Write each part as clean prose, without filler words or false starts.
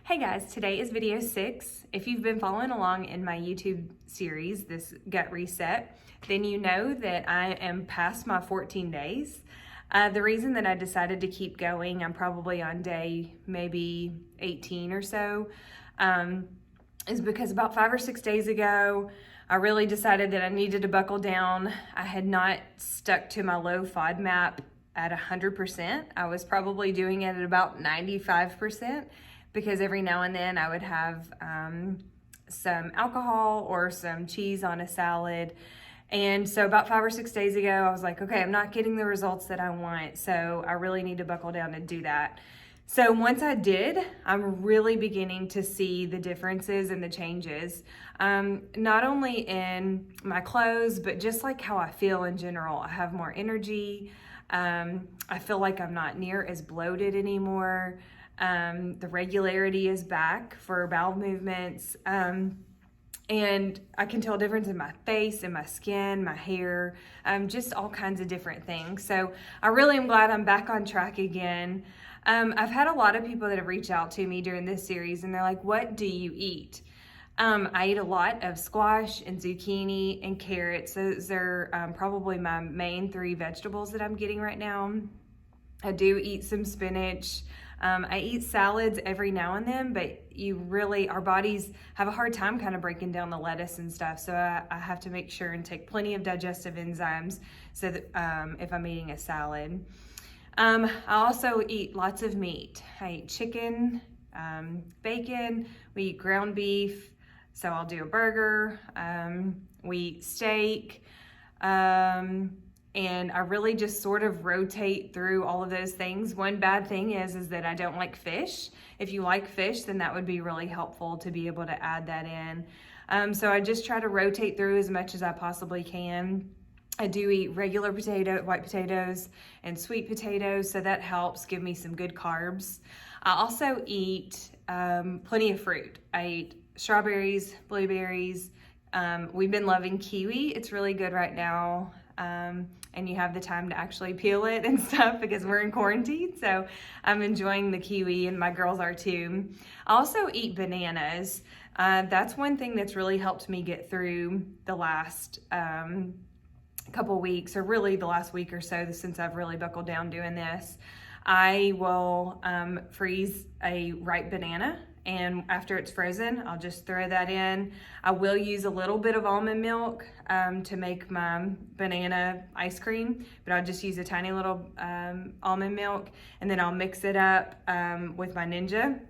Hey guys, today is video 6. If you've been following along in my YouTube series, this gut reset, then you know that I am past my 14 days. The reason that I decided to keep going, I'm probably on day maybe 18 or so, is because about 5 or 6 days ago, I really decided that I needed to buckle down. I had not stuck to my low FODMAP at 100%. I was probably doing it at about 95%. Because every now and then I would have some alcohol or some cheese on a salad. And so about 5 or 6 days ago, I was like, okay, I'm not getting the results that I want. So I really need to buckle down and do that. So once I did, I'm really beginning to see the differences and the changes, not only in my clothes, but just like how I feel in general. I have more energy. I feel like I'm not near as bloated anymore. The regularity is back for bowel movements. And I can tell a difference in my face, in my skin, my hair, just all kinds of different things. So I really am glad I'm back on track again. I've had a lot of people that have reached out to me during this series and they're like, what do you eat? I eat a lot of squash and zucchini and carrots. Those are probably my main 3 vegetables that I'm getting right now. I do eat some spinach. I eat salads every now and then, but our bodies have a hard time kind of breaking down the lettuce and stuff. So I have to make sure and take plenty of digestive enzymes so that if I'm eating a salad. I also eat lots of meat. I eat chicken, bacon, we eat ground beef. So I'll do a burger, we eat steak, and I really just sort of rotate through all of those things. One bad thing is that I don't like fish. If you like fish, then that would be really helpful to be able to add that in. So I just try to rotate through as much as I possibly can. I do eat regular white potatoes and sweet potatoes, so that helps give me some good carbs. I also eat plenty of fruit. I eat strawberries, blueberries. We've been loving kiwi. It's really good right now. And you have the time to actually peel it and stuff because we're in quarantine. So I'm enjoying the kiwi and my girls are too. I also eat bananas. That's one thing that's really helped me get through the last couple weeks, or really the last week or so since I've really buckled down doing this. I will freeze a ripe banana, and after it's frozen, I'll just throw that in. I will use a little bit of almond milk to make my banana ice cream, but I'll just use a tiny little almond milk, and then I'll mix it up with my Ninja,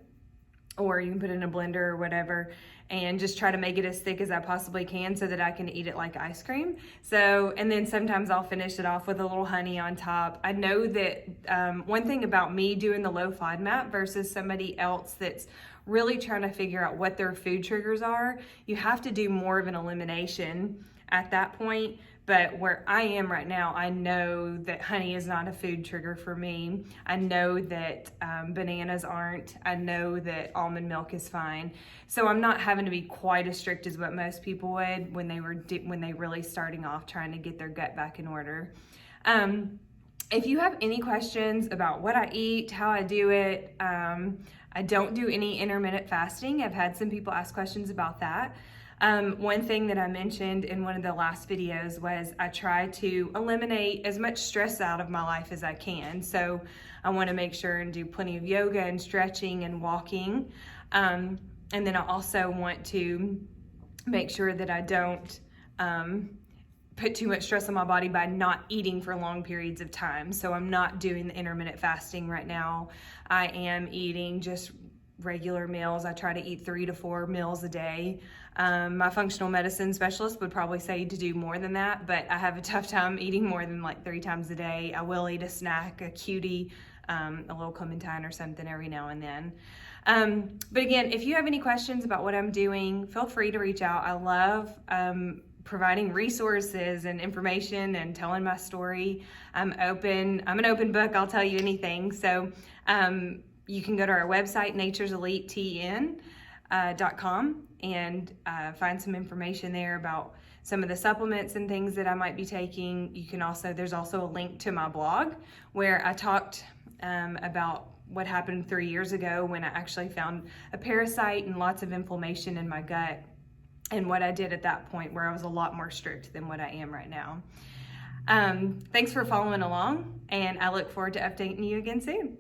or you can put it in a blender or whatever, and just try to make it as thick as I possibly can so that I can eat it like ice cream. So, and then sometimes I'll finish it off with a little honey on top. I know that one thing about me doing the low FODMAP versus somebody else that's really trying to figure out what their food triggers are, you have to do more of an elimination at that point. But where I am right now, I know that honey is not a food trigger for me. I know that bananas aren't. I know that almond milk is fine. So I'm not having to be quite as strict as what most people would when they really starting off trying to get their gut back in order. If you have any questions about what I eat, how I do it, I don't do any intermittent fasting. I've had some people ask questions about that. One thing that I mentioned in one of the last videos was I try to eliminate as much stress out of my life as I can. So I want to make sure and do plenty of yoga and stretching and walking. And then I also want to make sure that I don't put too much stress on my body by not eating for long periods of time. So I'm not doing the intermittent fasting right now. I am eating just regular meals. I try to eat 3 to 4 meals a day. My functional medicine specialist would probably say to do more than that, but I have a tough time eating more than like 3 times a day. I will eat a snack, a cutie, a little clementine or something every now and then. But again, if you have any questions about what I'm doing, feel free to reach out. I love providing resources and information and telling my story. I'm an open book. I'll tell you anything. So you can go to our website, natureselite.com, and find some information there about some of the supplements and things that I might be taking. There's also a link to my blog where I talked about what happened 3 years ago when I actually found a parasite and lots of inflammation in my gut, and what I did at that point where I was a lot more strict than what I am right now. Thanks for following along, and I look forward to updating you again soon.